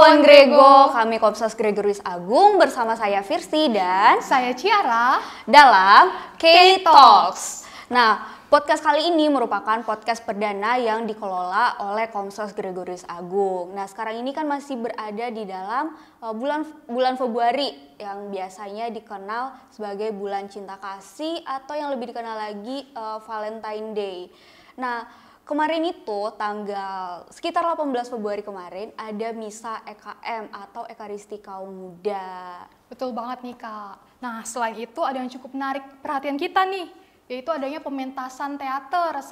Tuan Grego, kami Komsas Gregorius Agung bersama saya Firsi dan saya Ciara dalam K-Talks. Nah, podcast kali ini merupakan podcast perdana yang dikelola oleh Komsas Gregorius Agung. Nah, sekarang ini kan masih berada di dalam bulan Februari yang biasanya dikenal sebagai bulan cinta kasih atau yang lebih dikenal lagi Valentine Day. Nah, kemarin itu sekitar 18 Februari kemarin ada Misa EKM atau Ekaristi Kaum Muda. Betul banget nih Kak. Nah, selain itu ada yang cukup menarik perhatian kita nih, yaitu adanya pementasan teater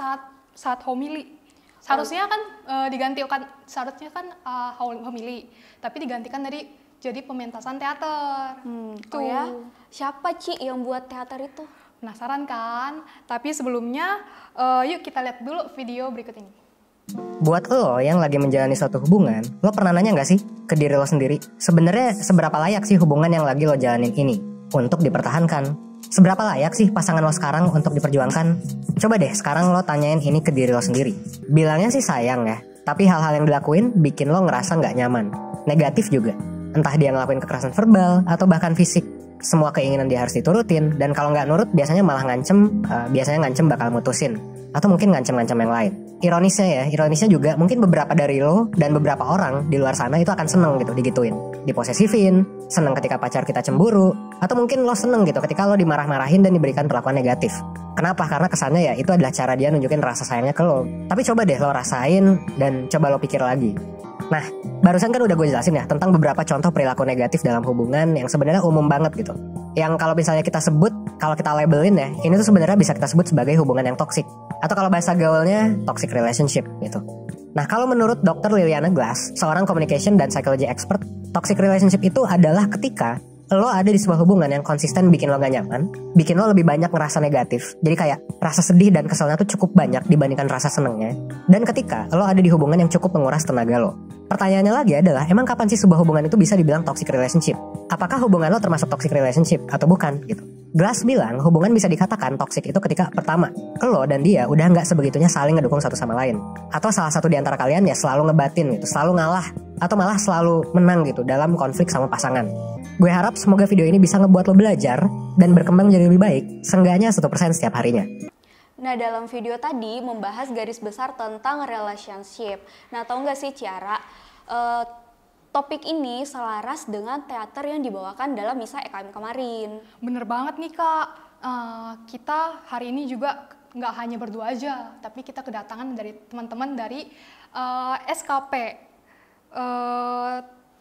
saat homili. Seharusnya kan seharusnya kan homili, tapi digantikan jadi pementasan teater. Oh ya? Siapa Ci yang buat teater itu? Penasaran kan? Tapi sebelumnya, yuk kita lihat dulu video berikut ini. Buat lo yang lagi menjalani suatu hubungan, lo pernah nanya gak sih ke diri lo sendiri? Sebenarnya seberapa layak sih hubungan yang lagi lo jalanin ini untuk dipertahankan? Seberapa layak sih pasangan lo sekarang untuk diperjuangkan? Coba deh sekarang lo tanyain ini ke diri lo sendiri. Bilangnya sih sayang ya, tapi hal-hal yang dilakuin bikin lo ngerasa gak nyaman. Negatif juga. Entah dia ngelakuin kekerasan verbal atau bahkan fisik. Semua keinginan dia harus diturutin, dan kalau nggak nurut biasanya malah ngancem bakal mutusin, atau mungkin ngancem-ngancem yang lain. Ironisnya juga mungkin beberapa dari lo dan beberapa orang di luar sana itu akan seneng gitu digituin, diposesifin, seneng ketika pacar kita cemburu, atau mungkin lo seneng gitu ketika lo dimarah-marahin dan diberikan perlakuan negatif. Kenapa? Karena kesannya ya itu adalah cara dia nunjukin rasa sayangnya ke lo. Tapi coba deh lo rasain dan coba lo pikir lagi. Nah, barusan kan udah gue jelasin ya tentang beberapa contoh perilaku negatif dalam hubungan yang sebenarnya umum banget gitu. Yang kalau misalnya kita sebut, kalau kita labelin ya, ini tuh sebenarnya bisa kita sebut sebagai hubungan yang toksik. Atau kalau bahasa gaulnya, toxic relationship gitu. Nah, kalau menurut Dr. Liliana Glass, seorang communication dan psychology expert, toxic relationship itu adalah ketika lo ada di sebuah hubungan yang konsisten bikin lo gak nyaman, bikin lo lebih banyak ngerasa negatif. Jadi kayak rasa sedih dan keselnya tuh cukup banyak dibandingkan rasa senengnya. Dan ketika lo ada di hubungan yang cukup menguras tenaga lo. Pertanyaannya lagi adalah, emang kapan sih sebuah hubungan itu bisa dibilang toxic relationship? Apakah hubungan lo termasuk toxic relationship atau bukan gitu? Glass bilang hubungan bisa dikatakan toxic itu ketika pertama, lo dan dia udah nggak sebegitunya saling ngedukung satu sama lain. Atau salah satu di antara kalian ya selalu ngebatin gitu, selalu ngalah, atau malah selalu menang gitu dalam konflik sama pasangan. Gue harap semoga video ini bisa ngebuat lo belajar dan berkembang jadi lebih baik, seenggaknya 1% setiap harinya. Nah, dalam video tadi membahas garis besar tentang relationship. Nah, tahu nggak sih Ciara, topik ini selaras dengan teater yang dibawakan dalam Misa EKM kemarin. Bener banget nih Kak, kita hari ini juga nggak hanya berdua aja, tapi kita kedatangan dari teman-teman dari SKP,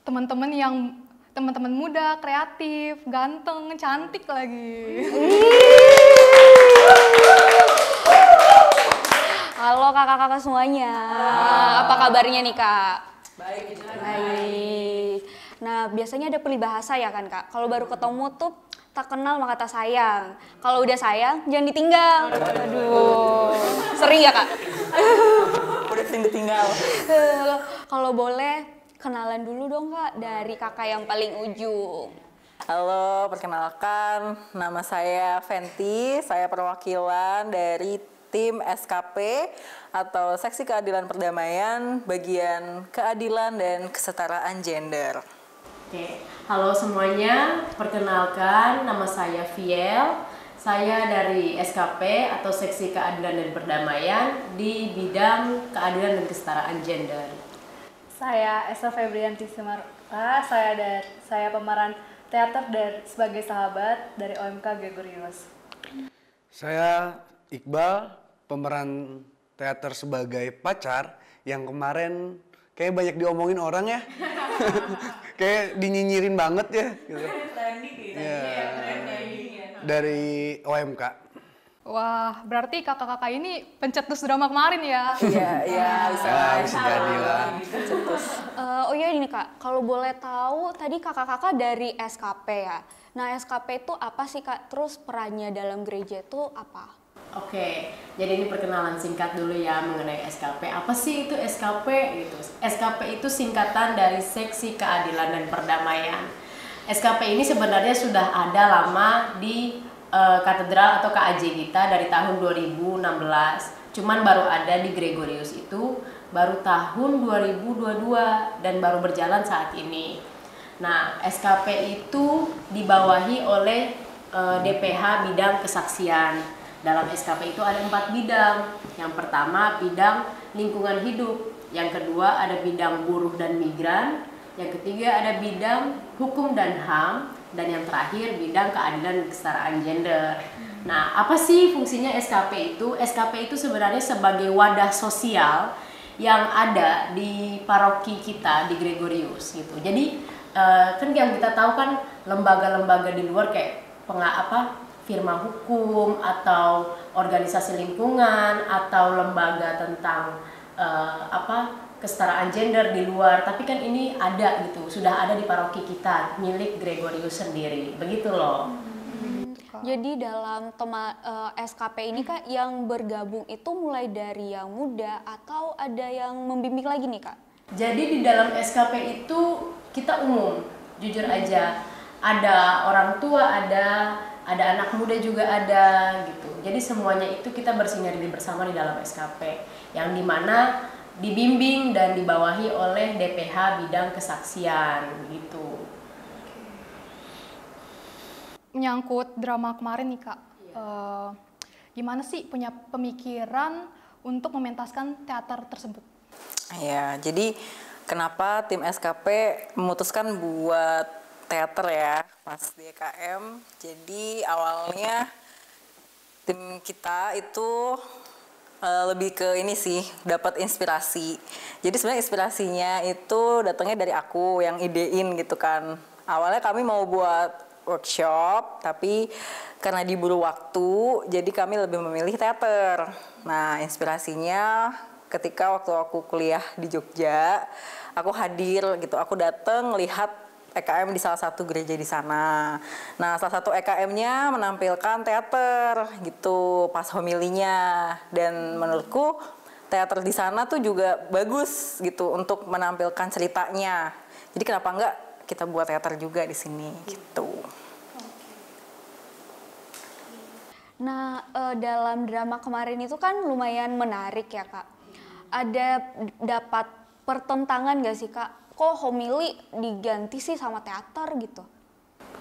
teman-teman muda, kreatif, ganteng, cantik lagi. Halo kakak-kakak semuanya, apa kabarnya nih Kak? Baik. Nah, biasanya ada peribahasa ya kan Kak, kalau baru ketemu tuh tak kenal maka tak sayang. Kalau udah sayang, jangan ditinggal. Aduh, sering ya Kak? Udah sering ditinggal. Kalau boleh, kenalan dulu dong Kak, dari kakak yang paling ujung. Halo, perkenalkan, nama saya Fenty. Saya perwakilan dari tim SKP atau Seksi Keadilan Perdamaian, bagian keadilan dan kesetaraan gender. Oke, halo semuanya, perkenalkan nama saya Viel. Saya dari SKP atau Seksi Keadilan dan Perdamaian di bidang keadilan dan kesetaraan gender. Saya Esa Febrianti Simarta, saya pemeran teater sebagai sahabat dari OMK Gregorius. Saya Iqbal, pemeran teater sebagai pacar yang kemarin kayak banyak diomongin orang ya. Kayak dinyinyirin banget ya gitu. Dari OMK. Wah, berarti kakak-kakak ini pencetus drama kemarin ya? Iya, bisa jadi lah. Oh iya ini Kak, kalau boleh tahu tadi kakak-kakak dari SKP ya. Nah, SKP itu apa sih Kak? Terus perannya dalam gereja itu apa? Oke, jadi ini perkenalan singkat dulu ya mengenai SKP. Apa sih itu SKP gitu? SKP itu singkatan dari Seksi Keadilan dan Perdamaian. SKP ini sebenarnya sudah ada lama di katedral atau KAJ kita dari tahun 2016. Cuman baru ada di Gregorius itu baru tahun 2022 dan baru berjalan saat ini. Nah, SKP itu dibawahi oleh DPH bidang kesaksian. Dalam SKP itu ada 4 bidang. Yang pertama bidang lingkungan hidup, yang kedua ada bidang buruh dan migran, yang ketiga ada bidang hukum dan HAM, dan yang terakhir bidang keadilan dan kesetaraan gender. Nah, apa sih fungsinya SKP itu? SKP itu sebenarnya sebagai wadah sosial yang ada di paroki kita di Gregorius gitu. Jadi kan yang kita tahu kan lembaga-lembaga di luar kayak firma hukum atau organisasi lingkungan atau lembaga tentang kesetaraan gender di luar, tapi kan ini ada gitu, sudah ada di paroki kita milik Gregorius sendiri, begitu loh. Jadi dalam SKP ini Kak yang bergabung itu mulai dari yang muda atau ada yang membimbing lagi nih Kak? Jadi di dalam SKP itu kita umum, jujur aja, ada orang tua, ada anak muda juga ada gitu. Jadi semuanya itu kita bersinergi bersama di dalam SKP yang dimana dibimbing dan dibawahi oleh DPH bidang kesaksian gitu. Menyangkut drama kemarin nih Kak, gimana sih punya pemikiran untuk mementaskan teater tersebut? Ya, jadi kenapa tim SKP memutuskan buat teater ya pas di EKM. Jadi awalnya tim kita itu lebih ke ini sih, dapat inspirasi. Jadi sebenarnya inspirasinya itu datangnya dari aku yang idein gitu kan. Awalnya kami mau buat workshop, tapi karena diburu waktu, jadi kami lebih memilih teater. Nah, inspirasinya ketika waktu aku kuliah di Jogja, aku hadir gitu, aku datang lihat EKM di salah satu gereja di sana. Nah, salah satu EKM-nya menampilkan teater gitu pas homilinya, dan menurutku teater di sana tuh juga bagus gitu untuk menampilkan ceritanya. Jadi kenapa enggak kita buat teater juga di sini gitu. Nah, dalam drama kemarin itu kan lumayan menarik ya Kak. Ada dapat pertentangan gak sih Kak? Kok homili diganti sih sama teater gitu?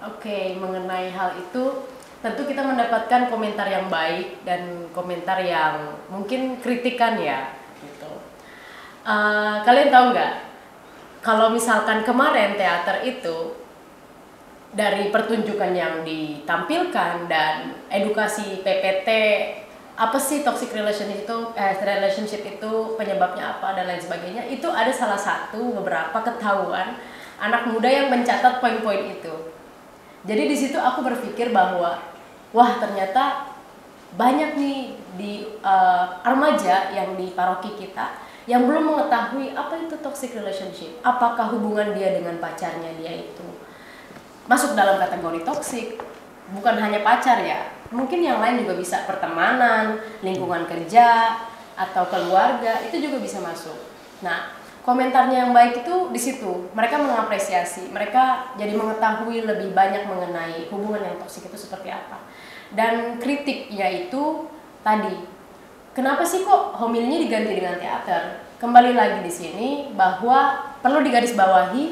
Oke, mengenai hal itu tentu kita mendapatkan komentar yang baik dan komentar yang mungkin kritikan ya gitu. Kalian tahu nggak? Kalau misalkan kemarin teater itu dari pertunjukan yang ditampilkan dan edukasi PPT, apa sih toxic relationship itu penyebabnya apa dan lain sebagainya, itu ada salah satu beberapa ketahuan anak muda yang mencatat poin-poin itu. Jadi di situ aku berpikir bahwa wah ternyata banyak nih di remaja yang di paroki kita yang belum mengetahui apa itu toxic relationship, apakah hubungan dia dengan pacarnya dia itu masuk dalam kategori toksik. Bukan hanya pacar ya, mungkin yang lain juga bisa, pertemanan, lingkungan kerja, atau keluarga, itu juga bisa masuk. Nah, komentarnya yang baik itu di situ, mereka mengapresiasi, mereka jadi mengetahui lebih banyak mengenai hubungan yang toksik itu seperti apa. Dan kritiknya itu tadi, kenapa sih kok homilinya diganti dengan teater? Kembali lagi di sini bahwa perlu digarisbawahi,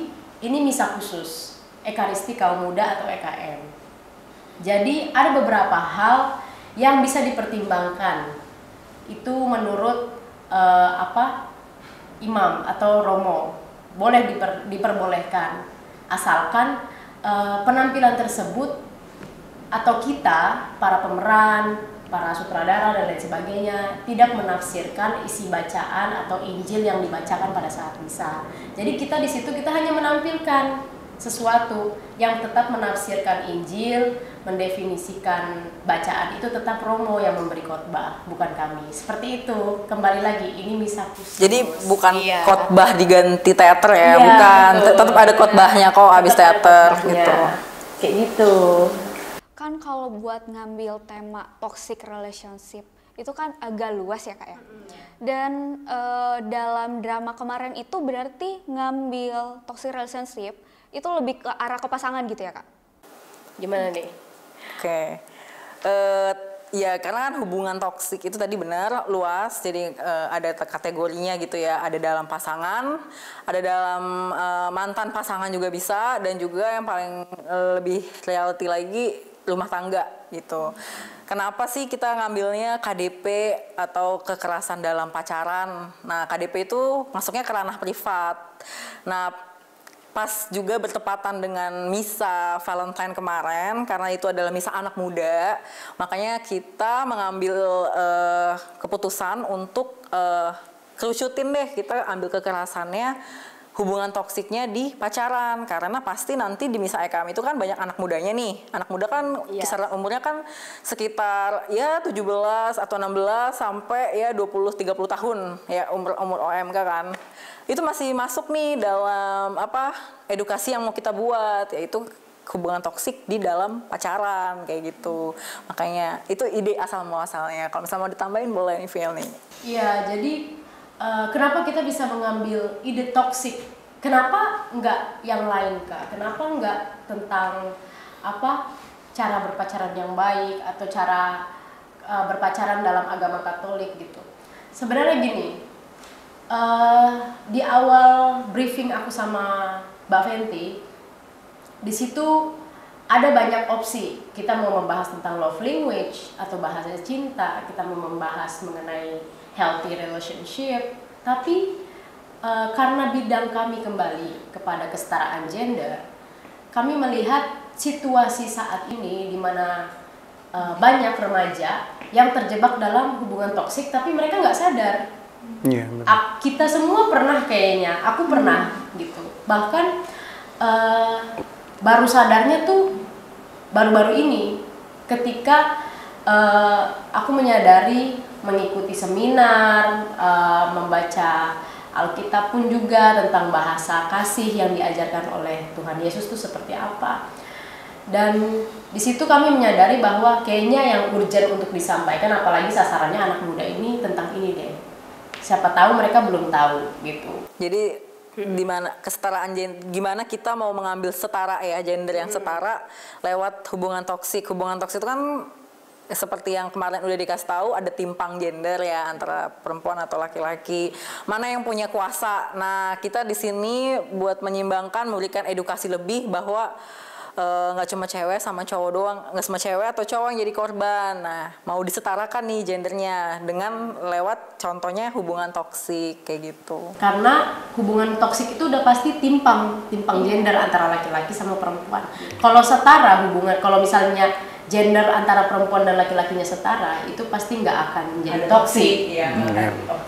ini misa khusus, Ekaristi Kaum Muda atau EKM. Jadi ada beberapa hal yang bisa dipertimbangkan. Itu menurut imam atau romo boleh diperbolehkan, asalkan penampilan tersebut atau kita para pemeran, para sutradara dan lain sebagainya tidak menafsirkan isi bacaan atau Injil yang dibacakan pada saat misa. Jadi kita di situ kita hanya menampilkan sesuatu yang tetap menafsirkan Injil, mendefinisikan bacaan, itu tetap romo yang memberi khotbah, bukan kami. Seperti itu. Kembali lagi, ini misa khusus. Jadi bukan khotbah diganti teater ya, bukan. Tetap ada khotbahnya kok abis teater gitu. Kayak gitu. Kan kalau buat ngambil tema toxic relationship itu kan agak luas ya Kak ya. Dan dalam drama kemarin itu berarti ngambil toxic relationship itu lebih ke arah ke pasangan gitu ya Kak? Gimana nih? Oke. Ya karena kan hubungan toksik itu tadi benar luas, jadi ada kategorinya gitu ya, ada dalam pasangan, ada dalam mantan pasangan juga bisa, dan juga yang paling lebih reality lagi rumah tangga gitu. Kenapa sih kita ngambilnya KDP atau kekerasan dalam pacaran? Nah KDP itu masuknya ke ranah privat. Nah pas juga bertepatan dengan misa Valentine kemarin, karena itu adalah misa anak muda, makanya kita mengambil keputusan untuk kerucutin deh, kita ambil kekerasannya, hubungan toksiknya di pacaran, karena pasti nanti di misa EKM itu kan banyak anak mudanya nih. Anak muda kan kisaran umurnya kan sekitar ya 17 atau 16 sampai ya 20-30 tahun ya umur OMK kan. Itu masih masuk nih dalam edukasi yang mau kita buat, yaitu hubungan toksik di dalam pacaran kayak gitu. Makanya itu ide asal muasalnya. Kalau misalnya mau ditambahin boleh nih Viel nih. Iya, jadi kenapa kita bisa mengambil ide toksik? Kenapa enggak yang lain Kak? Kenapa enggak tentang cara berpacaran yang baik atau cara berpacaran dalam agama Katolik gitu? Sebenarnya gini. Di awal briefing aku sama Mbak Fenty, di situ ada banyak opsi. Kita mau membahas tentang love language atau bahasa cinta, kita mau membahas mengenai healthy relationship, tapi karena bidang kami kembali kepada kesetaraan gender, kami melihat situasi saat ini di mana banyak remaja yang terjebak dalam hubungan toksik, tapi mereka nggak sadar. Iya, Kita semua pernah kayaknya, aku pernah gitu. Bahkan baru sadarnya tuh baru-baru ini ketika aku menyadari mengikuti seminar, membaca Alkitab pun juga tentang bahasa kasih yang diajarkan oleh Tuhan Yesus itu seperti apa. Dan di situ kami menyadari bahwa kayaknya yang urgent untuk disampaikan, apalagi sasarannya anak muda ini, tentang ini deh. Siapa tahu mereka belum tahu gitu. Jadi di mana kesetaraan gender, gimana kita mau mengambil setara ya, gender yang setara lewat hubungan toksik. Hubungan toksik itu kan seperti yang kemarin udah dikasih tahu, ada timpang gender ya antara perempuan atau laki-laki. Mana yang punya kuasa. Nah, kita di sini buat menyimbangkan, memberikan edukasi lebih bahwa nggak cuma cewek sama cowok doang, nggak cuma cewek atau cowok yang jadi korban. Nah, mau disetarakan nih gendernya dengan lewat contohnya hubungan toksik kayak gitu. Karena hubungan toksik itu udah pasti timpang gender antara laki-laki sama perempuan. Kalau setara hubungan, kalau misalnya gender antara perempuan dan laki-lakinya setara, itu pasti nggak akan menjadi toksik.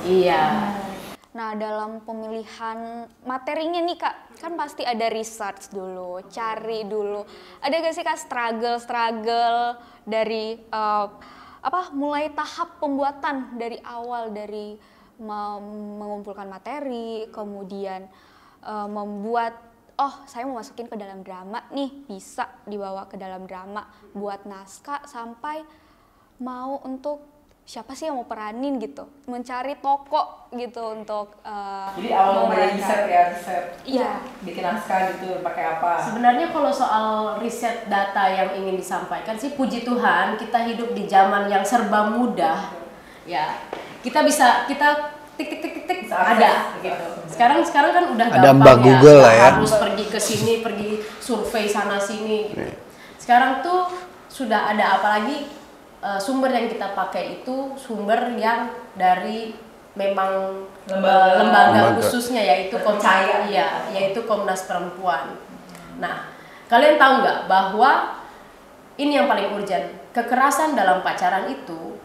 Iya. Nah, dalam pemilihan materinya nih Kak, kan pasti ada research dulu, cari dulu. Ada gak sih Kak struggle dari mulai tahap pembuatan dari awal, dari mengumpulkan materi, kemudian membuat, saya mau masukin ke dalam drama nih, bisa dibawa ke dalam drama, buat naskah sampai mau untuk siapa sih yang mau peranin gitu, mencari tokoh gitu untuk jadi awal mulai riset. Iya, bikin naskah gitu pakai apa. Sebenarnya kalau soal riset data yang ingin disampaikan sih, puji Tuhan kita hidup di zaman yang serba mudah ya. Kita tik ada gitu. Sekarang kan udah ada gampang Mbak ya. Google lah ya. Harus pergi ke sini, pergi survei sana sini gitu. Sekarang tuh sudah ada, apalagi sumber yang kita pakai itu sumber yang dari memang lembaga khususnya, yaitu Komnas Perempuan. Nah, kalian tahu nggak bahwa ini yang paling urgent, kekerasan dalam pacaran itu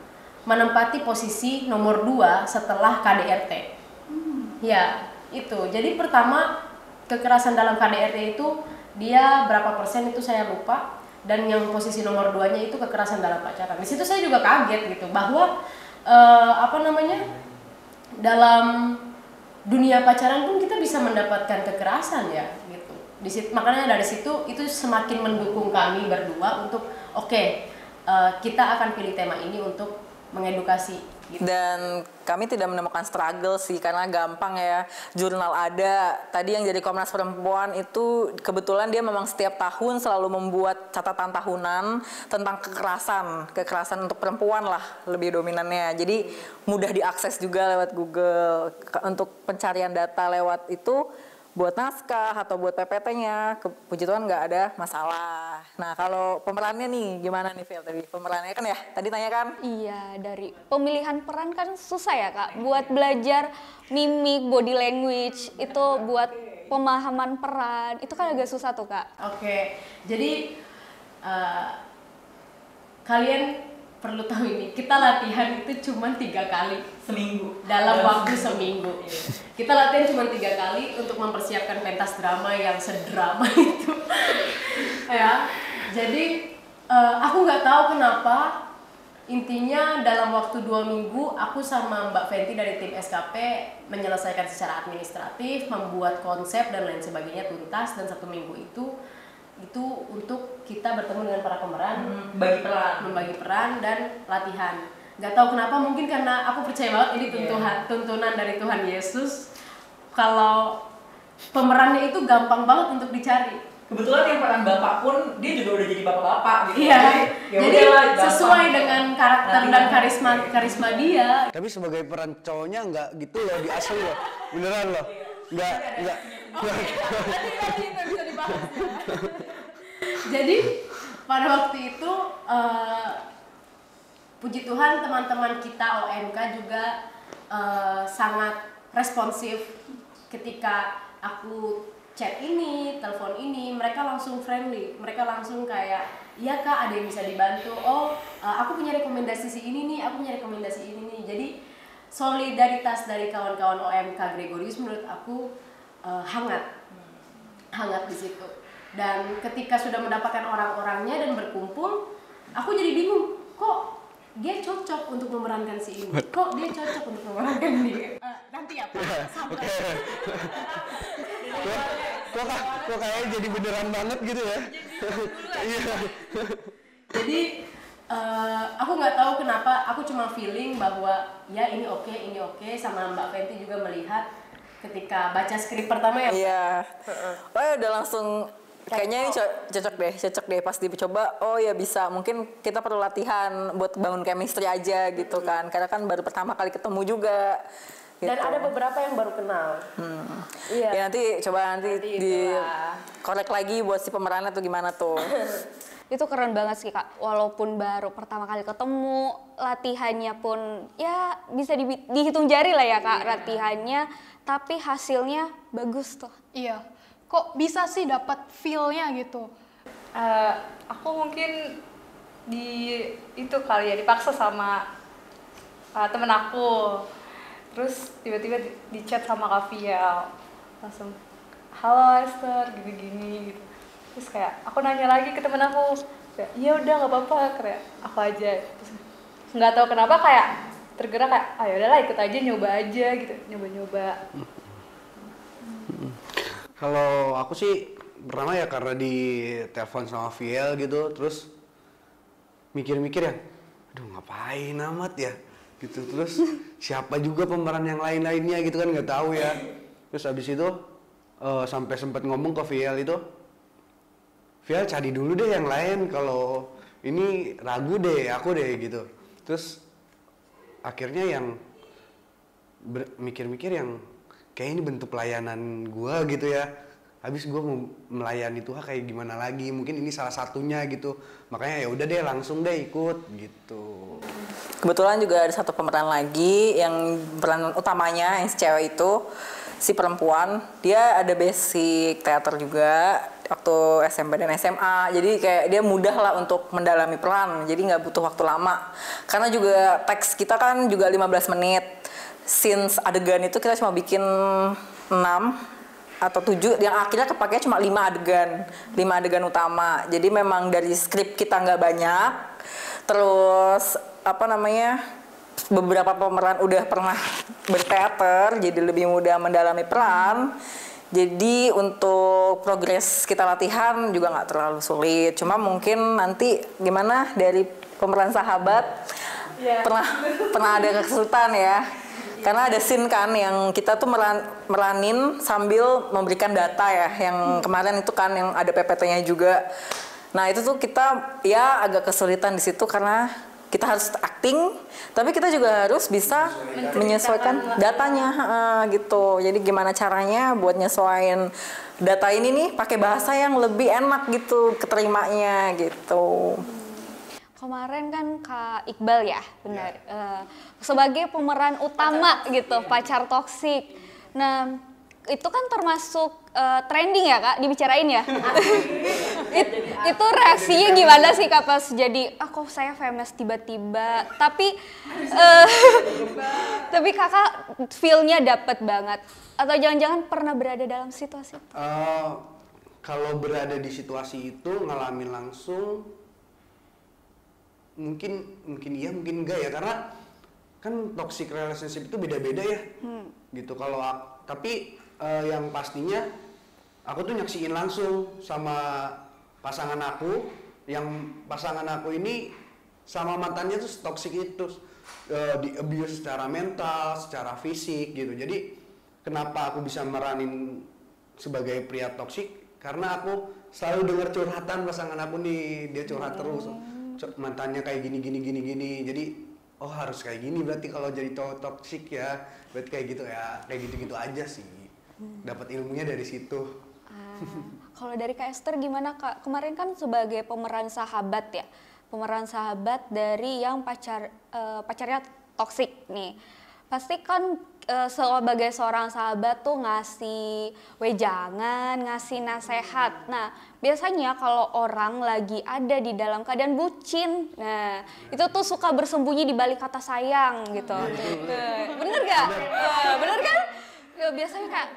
menempati posisi nomor 2 setelah KDRT. Ya, itu. Jadi pertama, kekerasan dalam KDRT itu dia berapa persen itu saya lupa. Dan yang posisi nomor 2-nya itu kekerasan dalam pacaran. Di situ saya juga kaget gitu bahwa dalam dunia pacaran pun kita bisa mendapatkan kekerasan ya gitu. Makanya dari situ itu semakin mendukung kami berdua untuk kita akan pilih tema ini untuk mengedukasi gitu. Dan kami tidak menemukan struggle sih, karena gampang ya, jurnal ada. Tadi yang jadi Komnas Perempuan itu kebetulan dia memang setiap tahun selalu membuat catatan tahunan tentang kekerasan untuk perempuan lah lebih dominannya. Jadi mudah diakses juga lewat Google. Untuk pencarian data lewat itu buat naskah atau buat PPT-nya, puji Tuhan nggak ada masalah. Nah kalau pemerannya nih gimana nih Phil tadi? Pemerannya kan ya tadi tanya kan? Iya, dari pemilihan peran kan susah ya Kak. Buat belajar mimik, body language, itu buat pemahaman peran, itu kan agak susah tuh Kak. Oke, jadi kalian perlu tahu ini, kita latihan itu cuma 3 kali Seminggu. dalam waktu seminggu. Kita latihan cuma 3 kali untuk mempersiapkan pentas drama yang sedrama itu. Ya, jadi aku nggak tahu kenapa, intinya dalam waktu 2 minggu aku sama Mbak Fenty dari tim SKP menyelesaikan secara administratif, membuat konsep dan lain sebagainya tuntas, dan 1 minggu itu untuk kita bertemu dengan para pemeran, membagi peran dan latihan. Gak tahu kenapa, mungkin karena aku percaya banget ini tuntunan dari Tuhan Yesus. Kalau pemerannya itu gampang banget untuk dicari. Kebetulan yang peran bapak pun dia juga udah jadi bapak-bapak gitu. Iya. Ya Jadi sesuai dengan karakter dan karisma dia. Tapi sebagai peran cowoknya nggak gitu loh, di asli loh. Beneran loh. Nggak. Jadi pada waktu itu puji Tuhan teman-teman kita OMK juga sangat responsif ketika aku chat ini, telepon ini, mereka langsung friendly, mereka langsung kayak, iya Kak, ada yang bisa dibantu, aku punya rekomendasi si ini nih, aku punya rekomendasi ini nih. Jadi solidaritas dari kawan-kawan OMK Gregorius menurut aku hangat di situ. Dan ketika sudah mendapatkan orang-orangnya dan berkumpul, aku jadi bingung, kok dia cocok untuk memerankan si ini, kok dia cocok untuk memerankan dia. Nanti ya Pak, sampai. Kok kayaknya jadi beneran banget gitu ya? Iya. Jadi aku nggak tahu kenapa, aku cuma feeling bahwa ya ini oke, sama Mbak Fenty juga melihat ketika baca skrip pertama ya. Iya. Udah langsung kayaknya ini cocok deh pas dicoba. Oh ya bisa, mungkin kita perlu latihan buat bangun chemistry aja gitu kan, karena kan baru pertama kali ketemu juga. Gitu. Dan ada beberapa yang baru kenal. Iya. Ya nanti di korek lagi buat si pemerannya tuh gimana tuh. Itu keren banget sih Kak, walaupun baru pertama kali ketemu, latihannya pun ya bisa dihitung jari lah ya Kak, latihannya, tapi hasilnya bagus tuh. Iya, kok bisa sih dapat feel-nya gitu? Aku mungkin itu kali ya, dipaksa sama temen aku. Terus tiba-tiba di chat sama Kak Fiel, langsung halo Esther gini-gini gitu. Terus kayak aku nanya lagi ke temen aku, kayak iya udah nggak apa-apa, kayak aku aja. Terus nggak tahu kenapa kayak tergerak kayak ayo udahlah ikut aja, nyoba aja gitu, nyoba-nyoba. Kalau aku sih pertama ya karena di telepon sama Viel gitu, terus mikir-mikir ya, aduh ngapain amat ya gitu. Terus siapa juga pemeran yang lain-lainnya gitu kan, nggak tahu ya. Terus abis itu sampai sempat ngomong ke Viel itu, Viel cari dulu deh yang lain, kalau ini ragu deh aku deh gitu. Terus akhirnya yang mikir-mikir yang kayak ini bentuk pelayanan gua gitu ya. Habis gua mau melayani Tuhan kayak gimana lagi, mungkin ini salah satunya gitu. Makanya ya udah deh langsung deh ikut gitu. Kebetulan juga ada satu pemeran lagi yang peran utamanya yang si cewek itu, si perempuan, dia ada basic teater juga waktu SMP dan SMA, jadi kayak dia mudah lah untuk mendalami peran, jadi nggak butuh waktu lama. Karena juga teks kita kan juga 15 menit, scenes adegan itu kita cuma bikin 6 atau 7, yang akhirnya kepakainya cuma 5 adegan utama. Jadi memang dari skrip kita nggak banyak, terus beberapa pemeran udah pernah berteater, jadi lebih mudah mendalami peran. Jadi untuk progres kita latihan juga nggak terlalu sulit. Cuma mungkin nanti gimana dari pemeran sahabat, pernah ada kesulitan ya. Karena ada scene kan yang kita tuh meranin sambil memberikan data ya, yang kemarin itu kan yang ada PPT-nya juga. Nah itu tuh kita ya agak kesulitan di situ karena kita harus acting, tapi kita juga harus bisa menyesuaikan datanya gitu. Jadi gimana caranya buat nyesuaiin data ini nih pakai bahasa yang lebih enak gitu keterimanya gitu. Kemarin kan Kak Iqbal ya, benar, sebagai pemeran utama gitu, pacar toksik. Nah, itu kan termasuk trending ya Kak, dibicarain ya. Itu reaksinya gimana sih Kak pas jadi, kok saya famous tiba-tiba, tapi Kakak feel-nya dapet banget. Atau jangan-jangan pernah berada dalam situasi itu? Kalau berada di situasi itu, ngalamin langsung, mungkin iya mungkin enggak ya, karena kan toxic relationship itu beda-beda ya gitu. Kalau tapi yang pastinya aku tuh nyaksiin langsung sama pasangan aku, yang pasangan aku ini sama mantannya tuh toxic itu, di abuse secara mental, secara fisik gitu. Jadi kenapa aku bisa meranin sebagai pria toxic, karena aku selalu dengar curhatan pasangan aku nih, dia curhat terus. Mantannya kayak gini. Jadi harus kayak gini berarti kalau jadi cowok toksik ya. Berarti kayak gitu ya. Kayak gitu-gitu aja sih. Dapat ilmunya dari situ. Kalau dari Kak Esther gimana Kak? Kemarin kan sebagai pemeran sahabat ya. Pemeran sahabat dari yang pacarnya toksik nih. Pasti kan sebagai seorang sahabat tuh ngasih wejangan, ngasih nasehat. Nah, biasanya kalau orang lagi ada di dalam keadaan bucin, nah itu tuh suka bersembunyi di balik kata sayang gitu. Bener gak? Bener kan? Biasanya kayak,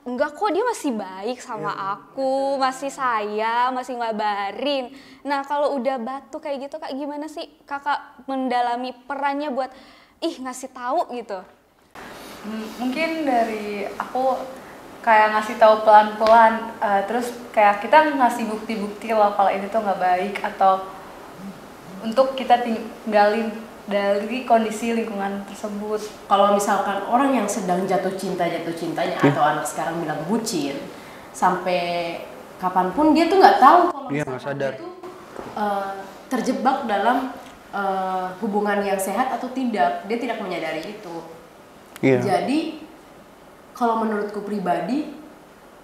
enggak kok, dia masih baik sama aku, masih sayang, masih ngabarin. Nah kalau udah batu kayak gitu Kak, gimana sih Kakak mendalami perannya buat ngasih tahu gitu? Mungkin dari aku kayak ngasih tahu pelan-pelan, terus kayak kita ngasih bukti-bukti loh kalau ini tuh nggak baik, atau untuk kita tinggalin dari kondisi lingkungan tersebut. Kalau misalkan orang yang sedang jatuh cintanya atau anak sekarang bilang bucin, sampai kapanpun dia tuh nggak tahu kalau misalkan dia tuh terjebak dalam hubungan yang sehat atau tidak, dia tidak menyadari itu. Jadi kalau menurutku pribadi,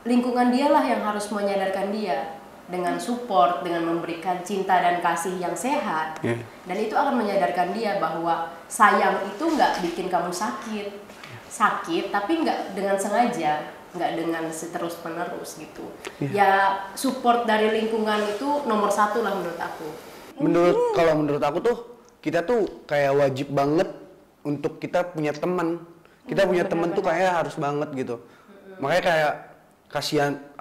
lingkungan dialah yang harus menyadarkan dia dengan support, dengan memberikan cinta dan kasih yang sehat, dan itu akan menyadarkan dia bahwa sayang itu nggak bikin kamu sakit tapi nggak dengan sengaja, nggak dengan terus menerus gitu. Ya support dari lingkungan itu nomor 1 lah menurut aku. Kalau menurut aku tuh kita tuh kayak wajib banget untuk kita punya teman. Kita punya teman tuh kayak harus banget gitu. Makanya kayak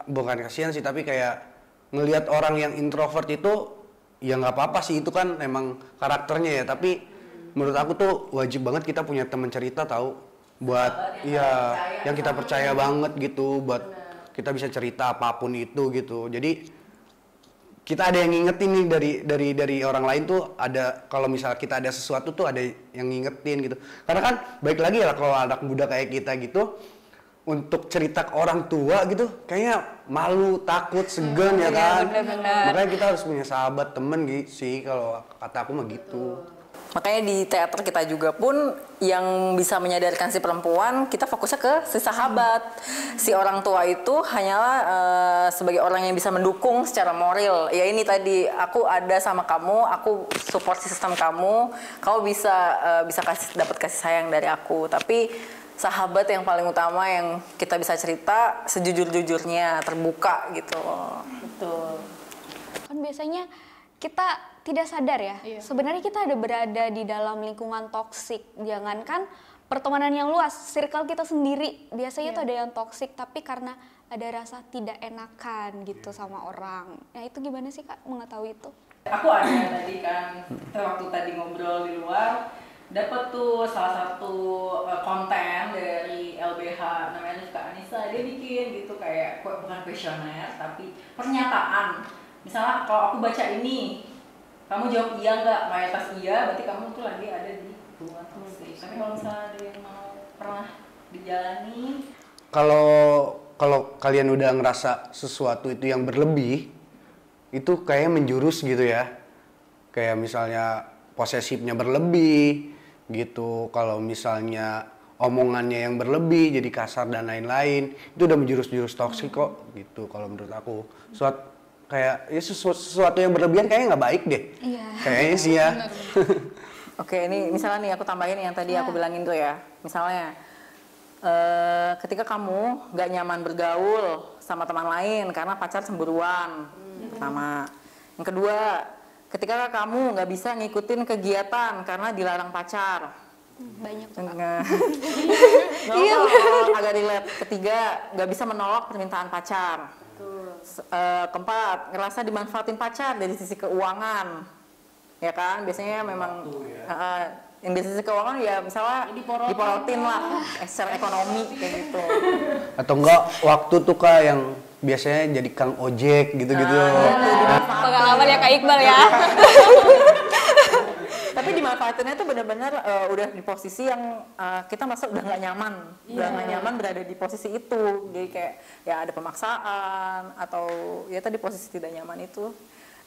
bukan kasihan sih, tapi kayak ngelihat orang yang introvert itu ya nggak apa-apa sih, itu kan emang karakternya ya. Tapi menurut aku tuh wajib banget kita punya teman cerita tahu, buat yang kita percaya banget gitu, buat kita bisa cerita apapun itu gitu. Jadi kita ada yang ngingetin nih dari orang lain tuh, ada kalau misal kita ada sesuatu tuh ada yang ngingetin gitu. Karena kan baik lagi ya kalau anak muda kayak kita gitu, untuk cerita ke orang tua gitu kayaknya malu, takut, segan ya kan. Bener-bener. Makanya kita harus punya sahabat, temen gitu sih kalau kata aku mah gitu. Makanya di teater kita juga pun yang bisa menyadarkan si perempuan, kita fokusnya ke si sahabat. Si orang tua itu hanyalah sebagai orang yang bisa mendukung secara moral. Ya ini tadi, aku ada sama kamu, aku support sistem kamu bisa dapat kasih sayang dari aku. Tapi sahabat yang paling utama yang kita bisa cerita sejujur-jujurnya, terbuka gitu. Betul. Kan biasanya kita tidak sadar ya, sebenarnya kita ada berada di dalam lingkungan toksik. Jangankan pertemanan yang luas, circle kita sendiri biasanya tuh ada yang toksik, tapi karena ada rasa tidak enakan gitu sama orang. Nah itu gimana sih Kak mengetahui itu? Aku ada tadi kan, waktu tadi ngobrol di luar, dapat tuh salah satu konten dari LBH, namanya Kak Anissa, dia bikin gitu kayak bukan kuesioner tapi pernyataan. Misalnya kalau aku baca ini, kamu jawab iya nggak, mayoritas iya, berarti kamu tuh lagi ada di hubungan toksik. Tapi kalau misalnya ada yang mau pernah dijalani, kalau kalian udah ngerasa sesuatu itu yang berlebih, itu kayak menjurus gitu ya. Kayak misalnya posesifnya berlebih gitu. Kalau misalnya omongannya yang berlebih jadi kasar dan lain-lain, itu udah menjurus-jurus toksik kok gitu kalau menurut aku. Kayak ya sesuatu yang berlebihan kayaknya nggak baik deh. Iya. Kayaknya sih ya. oke, ini misalnya nih aku tambahin yang tadi aku bilangin tuh ya. Misalnya ketika kamu nggak nyaman bergaul sama teman lain karena pacar cemburuan, pertama. Yang kedua, ketika kamu nggak bisa ngikutin kegiatan karena dilarang pacar. Banyak tuh. Iya, agak relate. Ketiga, nggak bisa menolak permintaan pacar. Keempat, ngerasa dimanfaatin pacar dari sisi keuangan, ya kan? Biasanya memang yang dari sisi keuangan ya misalnya diporotin lah secara ekonomi kayak gitu. Atau enggak waktu tuh Kak yang biasanya jadi kang ojek gitu-gitu. Pengalaman ya Kak Iqbal ya. Tapi dimanfaatinnya tuh benar-benar udah di posisi yang kita merasa udah nggak nyaman, udah nggak nyaman berada di posisi itu. Jadi kayak ya ada pemaksaan atau ya tadi posisi tidak nyaman itu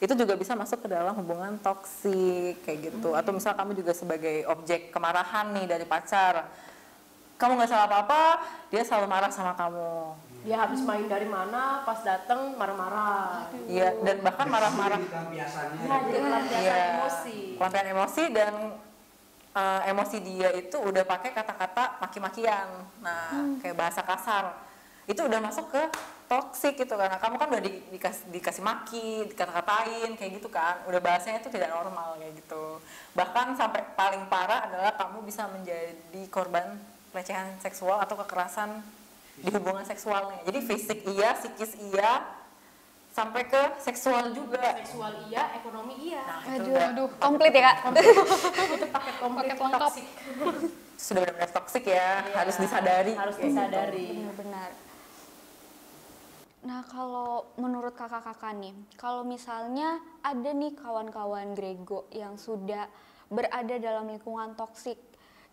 juga bisa masuk ke dalam hubungan toksik kayak gitu. Atau misal kamu juga sebagai objek kemarahan nih dari pacar, kamu nggak salah apa-apa, dia selalu marah sama kamu. Dia habis main dari mana, pas dateng marah-marah. Iya, dan bahkan marah-marah. Jadi pelampiasan emosi. Pelampiasan emosi dan emosi dia itu udah pakai kata-kata maki-makian. Nah, kayak bahasa kasar. Itu udah masuk ke toksik gitu karena kamu kan udah dikasih maki, dikata-katain kayak gitu kan. Udah bahasanya itu tidak normal kayak gitu. Bahkan sampai paling parah adalah kamu bisa menjadi korban pelecehan seksual atau kekerasan di hubungan seksualnya. Jadi fisik iya, psikis iya, sampai ke seksual juga. Seksual iya, ekonomi iya. Nah, Aduh, komplit ya Kak. Itu paket komplit Paket lengkap. toksik. sudah benar-benar toksik ya, harus disadari. Harus kayak gitu. disadari. Benar-benar. Nah, kalau menurut kakak-kakak nih, kalau misalnya ada nih kawan-kawan Grego yang sudah berada dalam lingkungan toksik,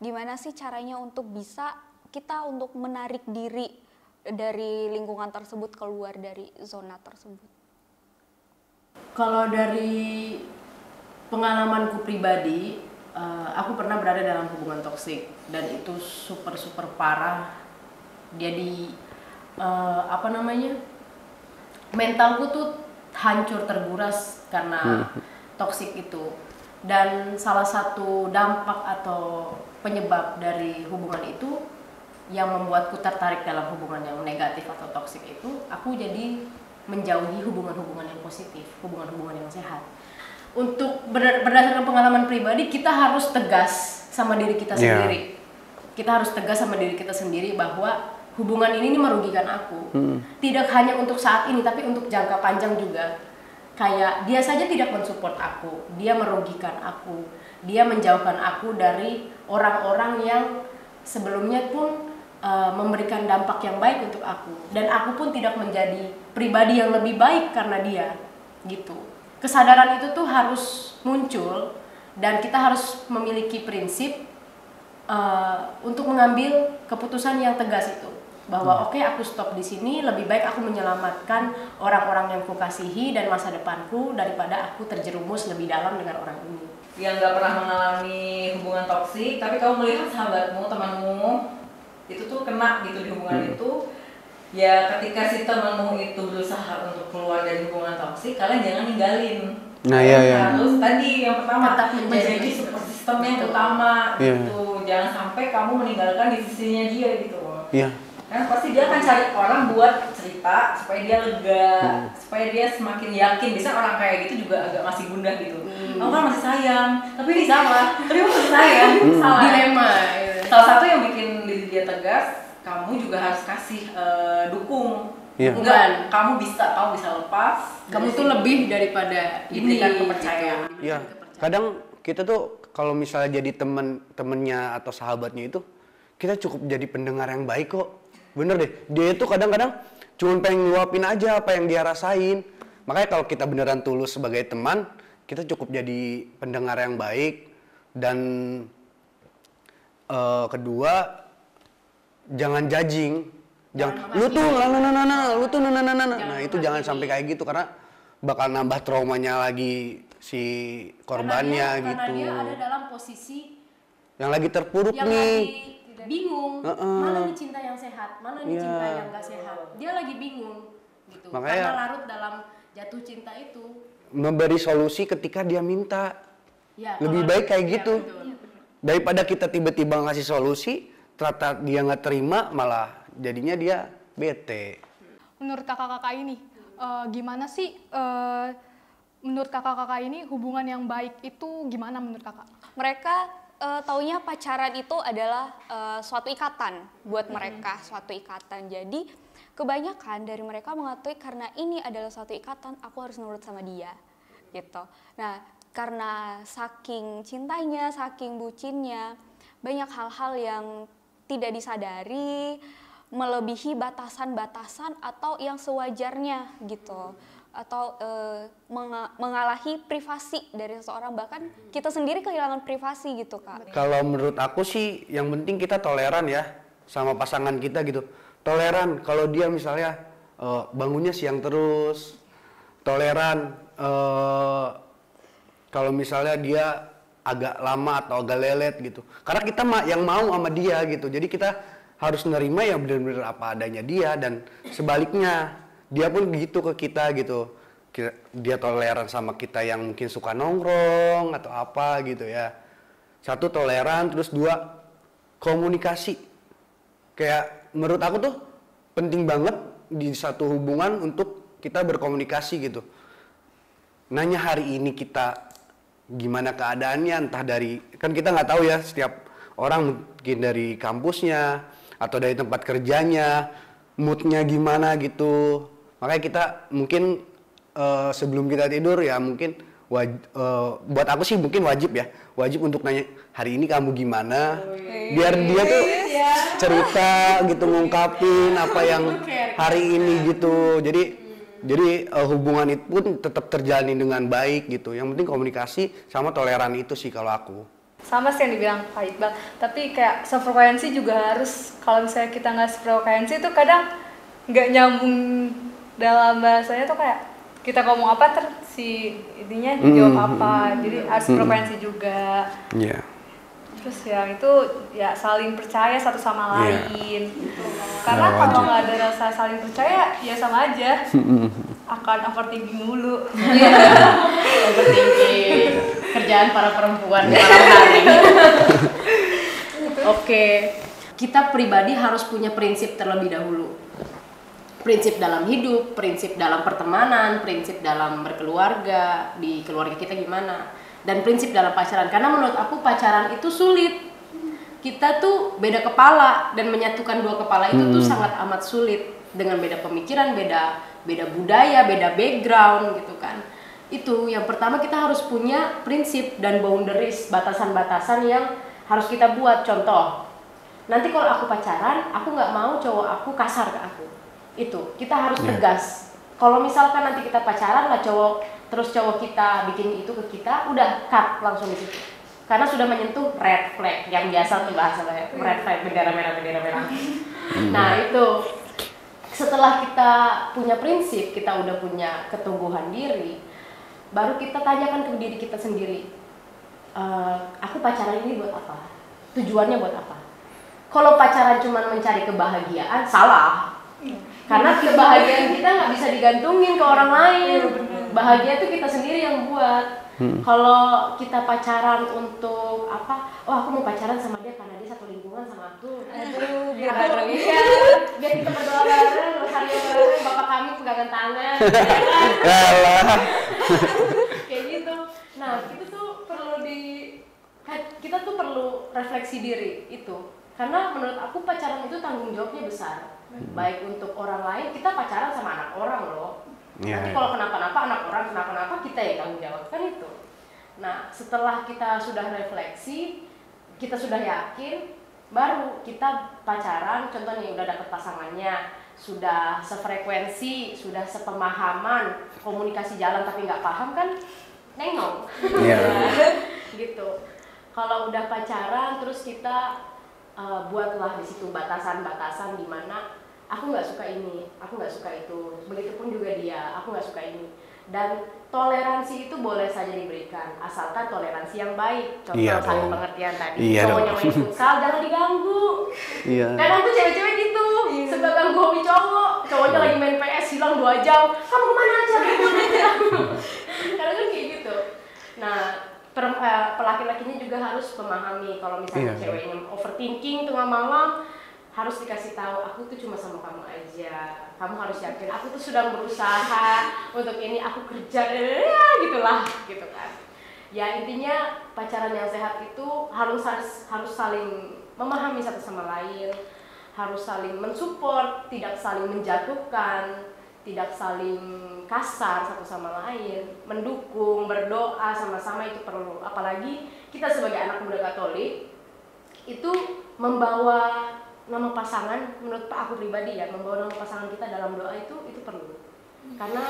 gimana sih caranya untuk bisa kita untuk menarik diri dari lingkungan tersebut keluar dari zona tersebut? Kalau dari pengalamanku pribadi, aku pernah berada dalam hubungan toksik dan itu super parah. Jadi mentalku tuh hancur terguras karena toksik itu. Dan salah satu dampak atau penyebab dari hubungan itu yang membuatku tertarik dalam hubungan yang negatif atau toksik itu, aku jadi menjauhi hubungan-hubungan yang positif, hubungan-hubungan yang sehat. Untuk berdasarkan pengalaman pribadi, kita harus tegas sama diri kita sendiri. Kita harus tegas sama diri kita sendiri bahwa hubungan ini merugikan aku. Tidak hanya untuk saat ini, tapi untuk jangka panjang juga. Kayak dia saja tidak mensupport aku, dia merugikan aku, dia menjauhkan aku dari orang-orang yang sebelumnya pun memberikan dampak yang baik untuk aku, dan aku pun tidak menjadi pribadi yang lebih baik karena dia gitu. Kesadaran itu tuh harus muncul dan kita harus memiliki prinsip untuk mengambil keputusan yang tegas itu bahwa oke, aku stop di sini, lebih baik aku menyelamatkan orang-orang yang kukasihi dan masa depanku daripada aku terjerumus lebih dalam dengan orang ini. Yang nggak pernah mengalami hubungan toksik, tapi kamu melihat sahabatmu, temanmu itu tuh kena gitu di hubungan itu, ya ketika si temanmu itu berusaha untuk keluar dari hubungan toksik, kalian jangan ninggalin. Nah, iya. Harus tadi yang pertama Tetap menjadi support system yang utama gitu. Jangan sampai kamu meninggalkan di sisinya dia gitu. Iya. Kan pasti dia akan cari orang buat cerita supaya dia lega, supaya dia semakin yakin. Biasanya orang kayak gitu juga agak masih gundah gitu. Kamu kan masih sayang, tapi ini salah. Tapi kamu masih sayang, salah. Dilema. Salah satu yang bikin diri dia tegas, kamu juga harus kasih dukung. Iya. Enggak, kamu bisa lepas. Kamu tuh lebih daripada ini, diberikan kepercayaan. Iya. Kadang kita tuh kalau misalnya jadi temennya atau sahabatnya itu, kita cukup jadi pendengar yang baik kok. Bener deh, dia itu kadang-kadang cuma pengen ngeluapin aja apa yang dia rasain. Makanya kalau kita beneran tulus sebagai teman, kita cukup jadi pendengar yang baik, dan kedua jangan judging, lu tuh nah itu jangan sampai kayak gitu, karena bakal nambah traumanya lagi si korbannya karena gitu. dia ada dalam posisi yang lagi terpuruk yang nih, lagi bingung, mana nih cinta yang sehat, mana nih cinta yang gak sehat. Dia lagi bingung gitu. Makanya, karena larut dalam jatuh cinta itu. Memberi solusi ketika dia minta. Ya, Lebih kalau- baik kayak ya, gitu. betul. Daripada kita tiba-tiba ngasih solusi, ternyata dia nggak terima, malah jadinya dia bete. Menurut kakak-kakak ini, gimana sih menurut kakak-kakak ini hubungan yang baik itu gimana menurut kakak? Mereka taunya pacaran itu adalah suatu ikatan buat mereka, suatu ikatan. Jadi kebanyakan dari mereka mengatakan karena ini adalah suatu ikatan, aku harus nurut sama dia, gitu. Nah, karena saking cintanya, saking bucinnya, banyak hal-hal yang tidak disadari, melebihi batasan-batasan atau yang sewajarnya gitu, atau mengalahi privasi dari seseorang, bahkan kita sendiri kehilangan privasi gitu, Kak. Kalau menurut aku sih yang penting kita toleran ya sama pasangan kita gitu. Toleran kalau dia misalnya bangunnya siang terus, toleran kalau misalnya dia agak lama atau agak lelet gitu. Karena kita yang mau sama dia gitu. Jadi kita harus nerima ya benar-benar apa adanya dia, dan sebaliknya dia pun gitu ke kita gitu. Dia toleran sama kita yang mungkin suka nongkrong atau apa gitu ya. Satu, toleran, terus dua, komunikasi. Kayak menurut aku tuh penting banget di satu hubungan untuk kita berkomunikasi gitu. Nanya hari ini kita gimana keadaannya, entah dari, kan kita nggak tahu ya, setiap orang mungkin dari kampusnya atau dari tempat kerjanya, moodnya gimana gitu. Makanya kita mungkin sebelum kita tidur ya mungkin buat aku sih mungkin wajib untuk nanya hari ini kamu gimana, biar dia tuh cerita gitu, ngungkapin apa yang hari ini gitu. Jadi hubungan itu pun tetap terjalin dengan baik gitu. Yang penting komunikasi sama toleran itu sih kalau aku. Sama sih yang dibilang Kak Iqbal, tapi kayak sefrekuensi juga harus. Kalau misalnya kita nggak sefrekuensi itu kadang nggak nyambung dalam bahasanya tuh, kayak kita ngomong apa si intinya jawab apa. Jadi harus frekuensi juga. Iya. Terus yang itu ya saling percaya satu sama lain. Karena Ya, kalau wajib. nggak ada rasa saling percaya ya sama aja. Akan overthinking mulu. Overthinking. Kerjaan para perempuan malam hari. Oke, kita pribadi harus punya prinsip terlebih dahulu. Prinsip dalam hidup, prinsip dalam pertemanan, prinsip dalam berkeluarga, di keluarga kita gimana, dan prinsip dalam pacaran. Karena menurut aku pacaran itu sulit. Kita tuh beda kepala, dan menyatukan dua kepala itu tuh sangat amat sulit, dengan beda pemikiran, beda budaya, beda background gitu kan. Itu yang pertama, kita harus punya prinsip dan boundaries, batasan-batasan yang harus kita buat. Contoh, nanti kalau aku pacaran, aku nggak mau cowok aku kasar ke aku. Itu kita harus tegas. Kalau misalkan nanti kita pacaran lah terus cowok kita bikin itu ke kita, udah cut langsung di situ. Karena sudah menyentuh red flag, yang biasa tuh bahasanya red flag, bendera merah, bendera merah. Nah itu, setelah kita punya prinsip, kita udah punya keteguhan diri, baru kita tanyakan ke diri kita sendiri, aku pacaran ini buat apa? Tujuannya buat apa? Kalau pacaran cuma mencari kebahagiaan, salah. Karena kebahagiaan kita nggak bisa digantungin ke orang lain. Bahagia itu kita sendiri yang buat. Kalau kita pacaran untuk apa? Oh, aku mau pacaran sama dia karena dia satu lingkungan sama aku. Aduh, Biar bareng. biar kita berdoa bareng, hari bareng, bapak kami pegangan tangan, ya kan? Kayak gitu. Nah, kita tuh perlu refleksi diri itu. Karena menurut aku pacaran itu tanggung jawabnya besar. Baik untuk orang lain, kita pacaran sama anak orang loh. Nanti kalau kenapa-napa anak orang kenapa-napa, kita yang tanggung jawab, kan itu. Nah, setelah kita sudah refleksi, kita sudah yakin, baru kita pacaran. Contohnya udah dapet pasangannya, sudah sefrekuensi, sudah sepemahaman, komunikasi jalan tapi nggak paham kan, nengok. Iya. Gitu. Kalau udah pacaran terus kita buatlah di situ batasan-batasan di mana aku nggak suka ini, aku nggak suka itu. Begitupun juga dia, aku nggak suka ini. Dan toleransi itu boleh saja diberikan, asalkan toleransi yang baik. Contoh Iya saling dong. pengertian tadi. Iya Cowoknya dong. main futsal jangan diganggu. Iya. Kadang tuh cewek-cewek gitu, suka ganggu hobi cowok. Cowoknya lagi main PS hilang 2 jam, kamu kemana aja? Kadang kan kayak gitu. Nah, pelaki-lakinya juga harus memahami kalau misalnya Iya. ceweknya overthinking tengah malam, harus dikasih tahu aku tuh cuma sama kamu aja. Kamu harus yakin aku tuh sedang berusaha untuk ini, aku kerja ya gitulah gitu kan. Ya intinya pacaran yang sehat itu harus saling memahami satu sama lain, harus saling mensupport, tidak saling menjatuhkan, tidak saling kasar satu sama lain, mendukung, berdoa sama-sama itu perlu. Apalagi kita sebagai anak muda Katolik itu membawa nama pasangan, menurut aku pribadi ya, membawa nama pasangan kita dalam doa itu perlu. Karena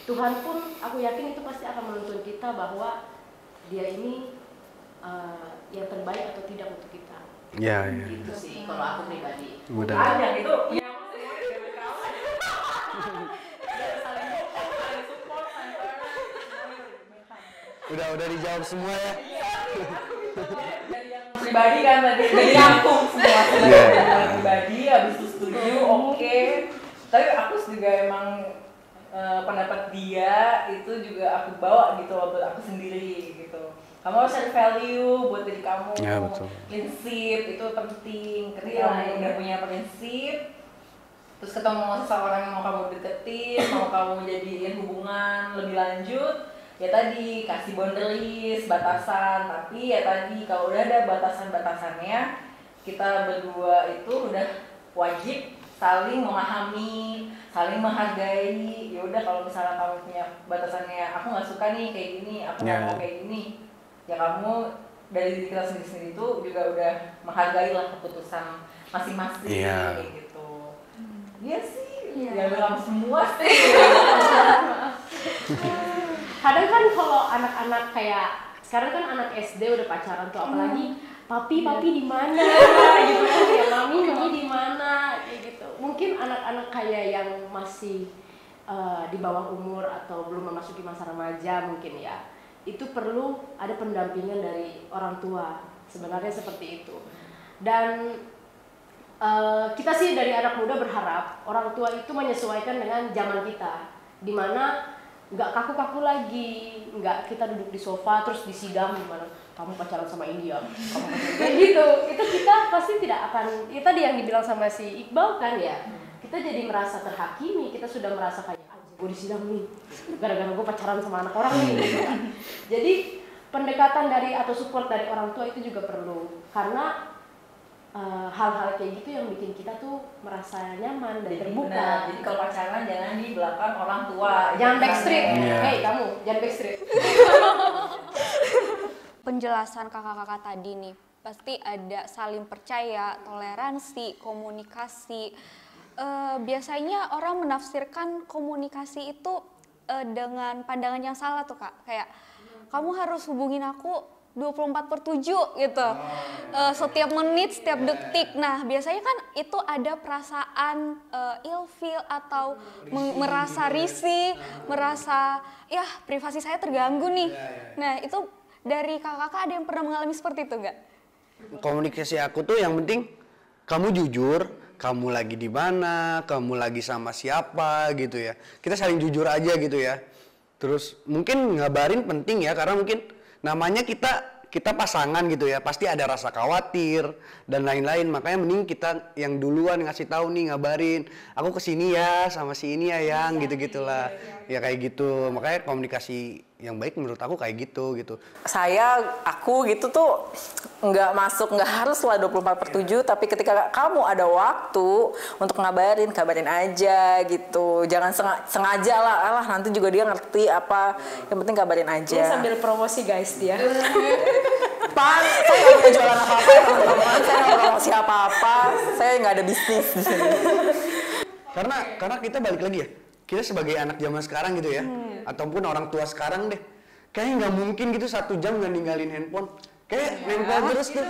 Tuhan pun aku yakin itu pasti akan menuntun kita bahwa dia ini yang terbaik atau tidak untuk kita. Iya, iya. Gitu sih kalau aku pribadi. Benar. Ada itu ya Udah dijawab semua ya. Pribadi kan tadi dari rangkum semua sebenarnya pribadi, habis itu setuju, oke. Tapi aku juga emang pendapat dia itu juga aku bawa gitu loh buat aku sendiri gitu. Kamu harus cari value buat diri kamu. Ya, betul. Prinsip itu penting. Ketika kamu udah punya prinsip, terus ketemu seseorang yang mau kamu deketin, mau kamu jadiin hubungan lebih lanjut, ya tadi kasih boundaries, batasan. Tapi ya tadi kalau udah ada batasan-batasannya, kita berdua itu udah wajib saling memahami, saling menghargai. Ya udah kalau misalnya kamu punya batasannya, aku nggak suka nih kayak gini, aku nggak mau kayak gini, ya kamu dari diri kita sendiri itu juga udah menghargai lah keputusan masing-masing. Iya. Kayak gitu. Iya sih, ya dalam semua sih. Kadang kan kalau anak-anak kayak sekarang kan anak SD udah pacaran tuh, apalagi papi di mana gitu kan, ya mami di mana kayak gitu. Mungkin anak-anak kayak yang masih di bawah umur atau belum memasuki masa remaja mungkin ya, itu perlu ada pendampingan dari orang tua, sebenarnya seperti itu. Dan kita sih dari anak muda berharap orang tua itu menyesuaikan dengan zaman kita, dimana nggak kaku-kaku lagi, nggak kita duduk di sofa terus disidang gimana kamu pacaran sama India, kamu kayak gitu. Itu kita pasti tidak akan, itu tadi yang dibilang sama si Iqbal kan ya, kita jadi merasa terhakimi, kita sudah merasa kayak gue disidang nih gara-gara gue pacaran sama anak orang nih gitu kan. Jadi pendekatan dari atau support dari orang tua itu juga perlu, karena hal-hal kayak gitu yang bikin kita tuh merasa nyaman dan terbuka. Benar. Jadi kalau pacaran jangan di belakang orang tua. Jangan backstreet. Iya. Hei kamu, jangan backstreet. Penjelasan kakak-kakak tadi nih, pasti ada saling percaya, toleransi, komunikasi. Biasanya orang menafsirkan komunikasi itu dengan pandangan yang salah tuh kak. Kayak kamu harus hubungin aku 24/7 gitu. Setiap menit, setiap detik. Nah, biasanya kan itu ada perasaan ilfeel atau merasa risih, merasa ya privasi saya terganggu nih. Nah, itu dari kakak-kakak ada yang pernah mengalami seperti itu nggak? Komunikasi aku tuh yang penting kamu jujur, kamu lagi di mana, kamu lagi sama siapa gitu ya. Kita saling jujur aja gitu ya. Terus mungkin ngabarin penting ya, karena mungkin namanya kita pasangan gitu ya, pasti ada rasa khawatir dan lain-lain. Makanya mending kita yang duluan ngasih tahu nih, ngabarin, aku kesini ya sama si ini ya yang gitu-gitulah. Ya kayak gitu. Makanya komunikasi yang baik menurut aku kayak gitu. Aku gitu tuh nggak harus lah 24/7, tapi ketika kamu ada waktu untuk kabarin aja gitu. Jangan sengaja lah, alah nanti juga dia ngerti apa, yang penting kabarin aja. Ini sambil promosi guys dia. Pan, saya nggak punya jualan apa-apa ya teman-teman, saya nggak promosi apa-apa, saya nggak ada bisnis di sini. Karena kita balik lagi ya, kita sebagai anak zaman sekarang gitu ya, ataupun orang tua sekarang deh, kayaknya nggak mungkin gitu 1 jam nggak ninggalin handphone. Kayak nempel terus tuh.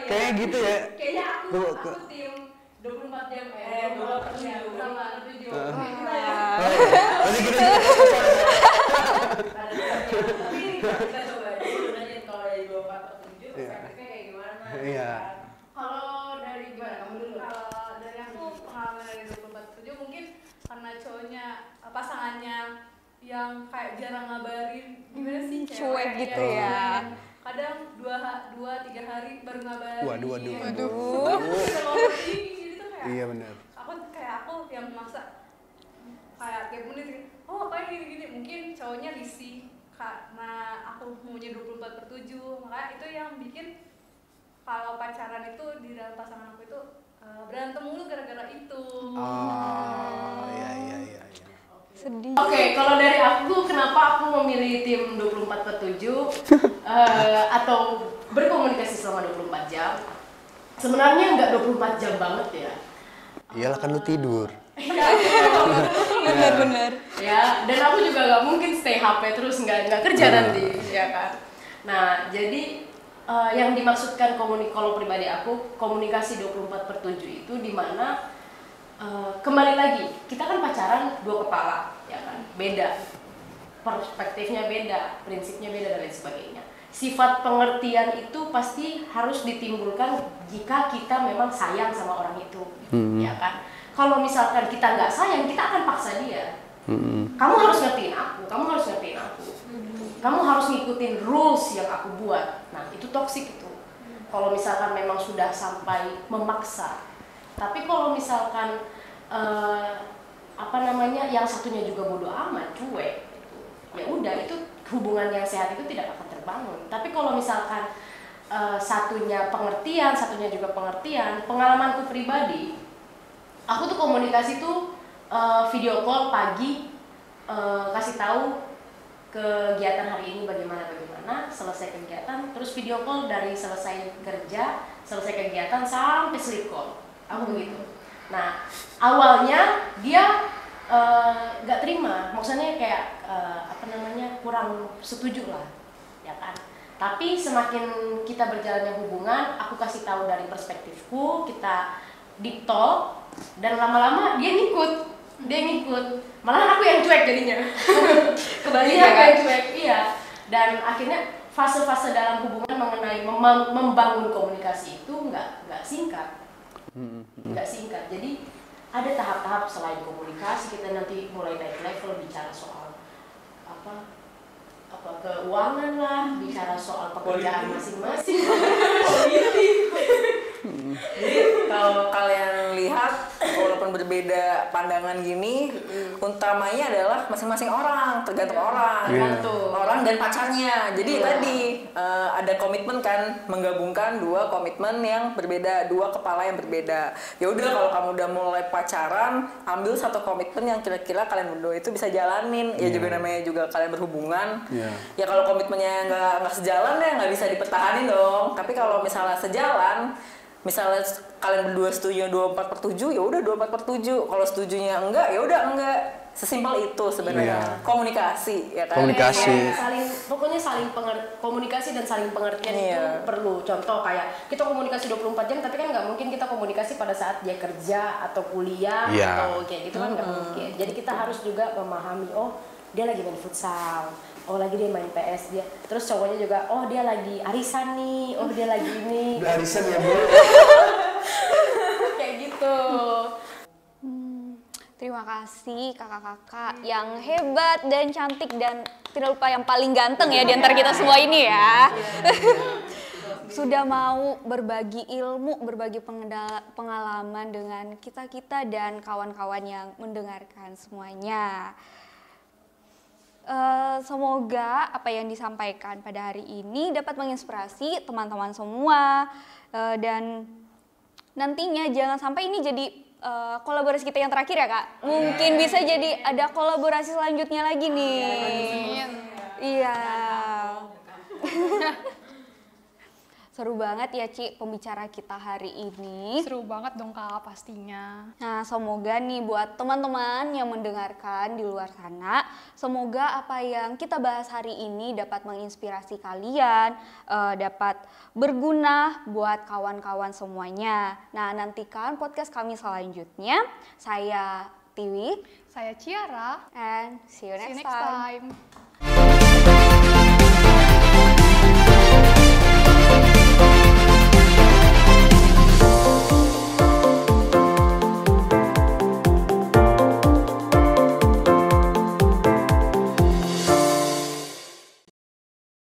Kayak gitu ya. Kayaknya aku tim 24 jam 24 jam sama 7. Berarti kita Tapi kita coba dulu aja kalau dari 24 per 7 efektifnya kayak gimana. Iya. Kalau dari gimana kamu dulu? Kalau dari aku pengalaman dari 24/7 mungkin karena cowoknya pasangannya yang kayak jarang ngabarin gimana sih cuek gitu kayak ya. kadang 2-3 hari baru ngabarin. Waduh. Gitu overthinking gitu kayak. Iya benar. Aku yang maksa kayak tiap menit oh apa gini mungkin cowoknya risih karena aku maunya 24/7 makanya itu yang bikin kalau pacaran itu di dalam pasangan aku itu berantem mulu gara-gara itu. Oh, iya. Sedih. Oke, kalau dari aku kenapa aku memilih tim 24/7 atau berkomunikasi selama 24 jam? Sebenarnya nggak 24 jam banget ya. Iyalah kan lu tidur. Benar-benar. Ya, dan aku juga nggak mungkin stay HP terus nggak kerja nanti, ya kan. Nah, jadi yang dimaksudkan kalau pribadi aku komunikasi 24/7 itu di mana kembali lagi kita kan pacaran 2 kepala, ya kan, beda perspektifnya, beda prinsipnya, beda dan lain sebagainya. Sifat pengertian itu pasti harus ditimbulkan jika kita memang sayang sama orang itu, ya kan. Kalau misalkan kita nggak sayang, kita akan paksa dia. Kamu harus ngertiin aku, kamu harus ngertiin aku. Kamu harus ngikutin rules yang aku buat. Nah, itu toksik itu. Kalau misalkan memang sudah sampai memaksa. Tapi kalau misalkan yang satunya juga bodoh amat, cuek, gitu. Ya udah, itu hubungan yang sehat itu tidak akan terbangun. Tapi kalau misalkan satunya pengertian, satunya juga pengertian, pengalamanku pribadi, aku tuh komunikasi tuh video call pagi, kasih tahu kegiatan hari ini bagaimana, selesai kegiatan, terus video call dari selesai kerja, selesai kegiatan sampai sleep call, aku begitu. Nah, awalnya dia nggak terima, maksudnya kayak kurang setuju lah, ya kan. Tapi semakin kita berjalannya hubungan, aku kasih tahu dari perspektifku, kita deep talk, dan lama-lama dia ngikut. Malah aku yang cuek jadinya. Kebalikan aku yang cuek, iya. Dan akhirnya fase-fase dalam hubungan mengenai membangun komunikasi itu nggak singkat. Jadi ada tahap-tahap selain komunikasi, kita nanti mulai naik level bicara soal apa keuangan lah, bicara soal pekerjaan masing-masing. Jadi kalau kalian lihat, walaupun berbeda pandangan gini, utamanya adalah masing-masing orang, tergantung orang, orang dan pacarnya. Jadi tadi ada komitmen kan, menggabungkan 2 komitmen yang berbeda, 2 kepala yang berbeda. Ya udah, kalau kamu udah mulai pacaran, ambil satu komitmen yang kira-kira kalian berdua itu bisa jalanin. Ya juga namanya juga kalian berhubungan. Ya kalau komitmennya nggak sejalan ya nggak bisa dipertahanin dong. Tapi kalau misalnya sejalan, misalnya kalian berdua setuju 24/7, ya udah 24/7. Kalau setujunya enggak, ya udah enggak. Sesimpel itu sebenarnya. Komunikasi, ya kan? Komunikasi. Komunikasi dan saling pengertian itu perlu. Contoh kayak kita komunikasi 24 jam, tapi kan nggak mungkin kita komunikasi pada saat dia kerja atau kuliah atau kayak gitu kan nggak mungkin. Jadi kita harus juga memahami, oh dia lagi main futsal, oh lagi dia main PS dia, terus cowoknya juga, oh dia lagi arisan nih, oh dia lagi ini. Arisan ya Bu. Kayak gitu. Terima kasih kakak-kakak yang hebat dan cantik dan tidak lupa yang paling ganteng ya di antara kita semua ini ya. Sudah mau berbagi ilmu, berbagi pengalaman dengan kita-kita dan kawan-kawan yang mendengarkan semuanya. Semoga apa yang disampaikan pada hari ini dapat menginspirasi teman-teman semua, dan nantinya jangan sampai ini jadi kolaborasi kita yang terakhir ya Kak. Mungkin bisa jadi ada kolaborasi selanjutnya lagi nih. Iya. Seru banget ya Ci pembicara kita hari ini. Seru banget dong Kak pastinya. Nah, semoga nih buat teman-teman yang mendengarkan di luar sana, semoga apa yang kita bahas hari ini dapat menginspirasi kalian, dapat berguna buat kawan-kawan semuanya. Nah, nantikan podcast kami selanjutnya. Saya Tiwi, Saya Ciara. and see you See you next next time. time.